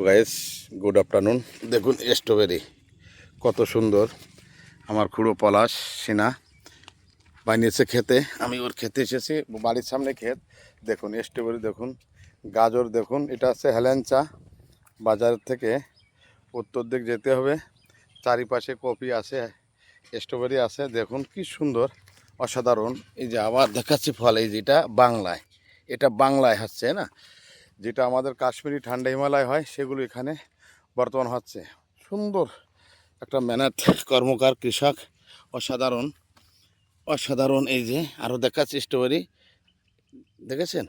Guys, good afternoon. দেখুন strawberry কত সুন্দর। আমার খুড়ো পলাশ সিনা বানিয়েছে খেতে, আমি ওর খেতে এসেছি। বাড়ির সামনে ক্ষেত। দেখুন স্ট্রবেরি, দেখুন গাজর, দেখুন এটা আছে হেলেঞ্চা। বাজার থেকে উত্তর দিক যেতে হবে, চারিপাশে কপি আছে, স্ট্রবেরি আছে। দেখুন কি সুন্দর, অসাধারণ। এই যে আবার দেখাচ্ছি ফল, এই যেটা বাংলায়, এটা বাংলায় হচ্ছে না, যেটা আমাদের কাশ্মীরি ঠান্ডা হিমালয় হয় সেগুলো এখানে বর্তমান হচ্ছে। সুন্দর একটা মেহনত কর্মকার কৃষক, অসাধারণ অসাধারণ। এই যে আরও দেখাচ্ছি স্ট্রবেরি, দেখেছেন,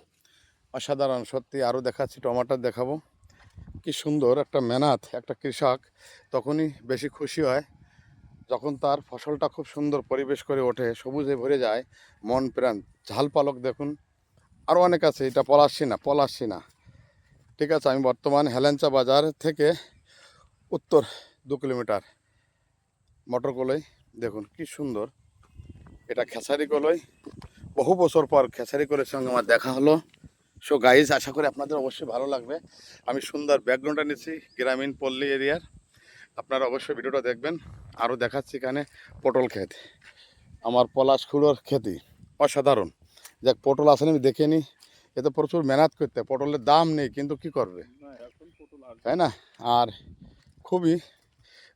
অসাধারণ সত্যি। আরও দেখাচ্ছি, টমাটো দেখাবো। কি সুন্দর একটা মেহনত একটা কৃষক, তখনই বেশি খুশি হয় যখন তার ফসলটা খুব সুন্দর পরিবেশ করে ওঠে, সবুজে ভরে যায় মন প্রাণ। ঝাল পালক দেখুন, আরও অনেক আছে। এটা পলাশি না, ঠিক আছে। আমি বর্তমান হেলেঞ্চা বাজার থেকে উত্তর 2 কিলোমিটার মটর কলাই। দেখুন কি সুন্দর, এটা খেসারি কলাই। বহু বছর পর খেসারি কলের সঙ্গে আমার দেখা হলো। সো গাইজ, আশা করি আপনাদের অবশ্যই ভালো লাগবে। আমি সুন্দর ব্যাকগ্রাউন্ডটা নিচ্ছি গ্রামীণ পল্লী এরিয়ার, আপনারা অবশ্যই ভিডিওটা দেখবেন। আরও দেখাচ্ছি এখানে পটল ক্ষেত, আমার পলাশ খুঁড়োর খেতি, অসাধারণ। যাক, পটল আসেনি, আমি দেখে নিই। এতে প্রচুর মেহনত করতে, পটলের দাম নেই, কিন্তু কি করবে, তাই না? আর খুবই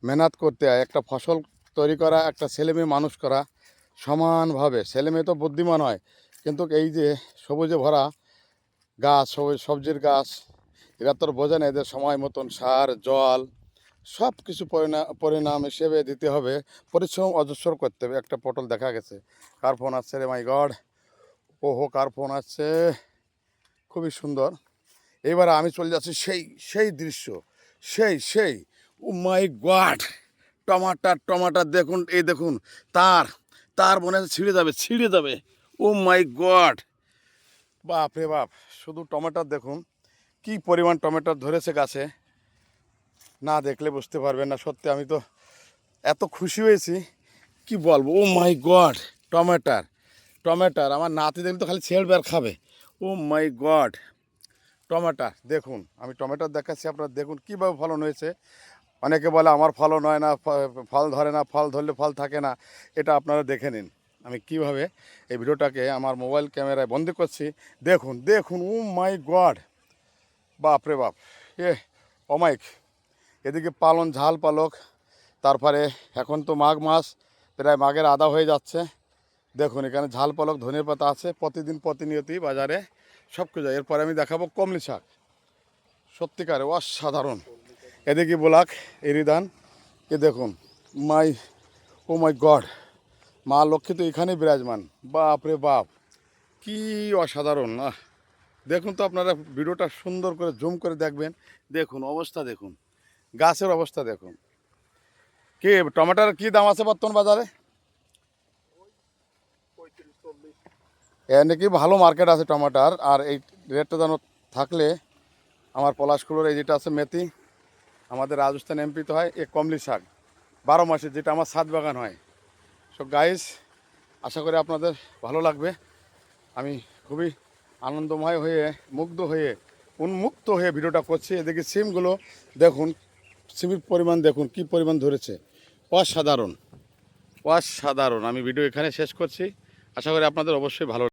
মেহনত করতে হয় একটা ফসল তৈরি করা, একটা ছেলে মেয়ে মানুষ করা সমানভাবে। ছেলে মেয়ে তো বুদ্ধিমান হয়, কিন্তু এই যে সবুজে ভরা গাছ, সবুজ সবজির গাছ, এরা তো বোঝে না, এদের সময় মতন সার জল সব কিছু পরিণাম হিসেবে দিতে হবে, পরিশ্রম অজস্র করতে হবে। একটা পটল দেখা গেছে। কার ফোন আসছে রে, মাই গড, ওহো কার ফোন আসছে, খুবই সুন্দর। এইবার আমি চলে যাচ্ছি সেই সেই দৃশ্য, সেই ও মাই গড, টমাটার দেখুন, এই দেখুন, তার তার মনে হয় ছিঁড়ে যাবে। ও মাই গড, বাপ রে বাপ, শুধু টমেটোর দেখুন কি পরিমাণ টমেটো ধরেছে গাছে, না দেখলে বুঝতে পারবেন না। সত্যি আমি তো এত খুশি হয়েছি, কি বলবো। ও মাই গড, টমেটার আমার নাতি দেখলে তো খালি ছেড়বে আর খাবে। ও মাই গড, টমেটো দেখুন, আমি টমেটো দেখাচ্ছি, আপনারা দেখুন কীভাবে ফলন হয়েছে। অনেকে বলে আমার ফলন হয় না, ফল ধরে না, ফল ধরলে ফল থাকে না। এটা আপনারা দেখে নিন আমি কিভাবে এই ভিডিওটাকে আমার মোবাইল ক্যামেরায় বন্দি করছি। দেখুন দেখুন, ও মাই গড, বাপ রে বাপ, অমাইক। এদিকে পালন, ঝাল পালক, তারপরে এখন তো মাঘ মাস, প্রায় মাঘের আধা হয়ে যাচ্ছে। দেখুন এখানে ঝাল পালক, ধনের পাতা আছে, প্রতিনিয়তই বাজারে সব কিছু। এরপরে আমি দেখাবো কমলি শাক, সত্যিকারে অসাধারণ। এদিকে ব্লাক এরিধান, এ দেখুন, মাই ও মাই গড, মা লক্ষ্মী তো এখানেই বিরাজমান। বাপ রে বাপ, কি অসাধারণ। দেখুন তো আপনারা ভিডিওটা সুন্দর করে জুম করে দেখবেন। দেখুন অবস্থা, দেখুন গাছের অবস্থা দেখুন। কি টমেটোর কি দাম আছে বর্তমান বাজারে? নাকি ভালো মার্কেট আছে টমেটোর। আর এই রেটটা যেন থাকলে আমার পলাশকুলোর এই যেটা আছে মেথি, আমাদের রাজস্থান এমপি তো হয়, এ কমলি শাক 12 মাসে, যেটা আমার ছাদ বাগান হয়। সো গাইস, আশা করি আপনাদের ভালো লাগবে। আমি খুবই আনন্দময় হয়ে, মুগ্ধ হয়ে, উন্মুক্ত হয়ে ভিডিওটা করছি। এদিকে সিমগুলো দেখুন, সিমের পরিমাণ দেখুন কি পরিমাণ ধরেছে, অসাধারণ অসাধারণ। আমি ভিডিও এখানে শেষ করছি, আশা করি আপনাদের অবশ্যই ভালো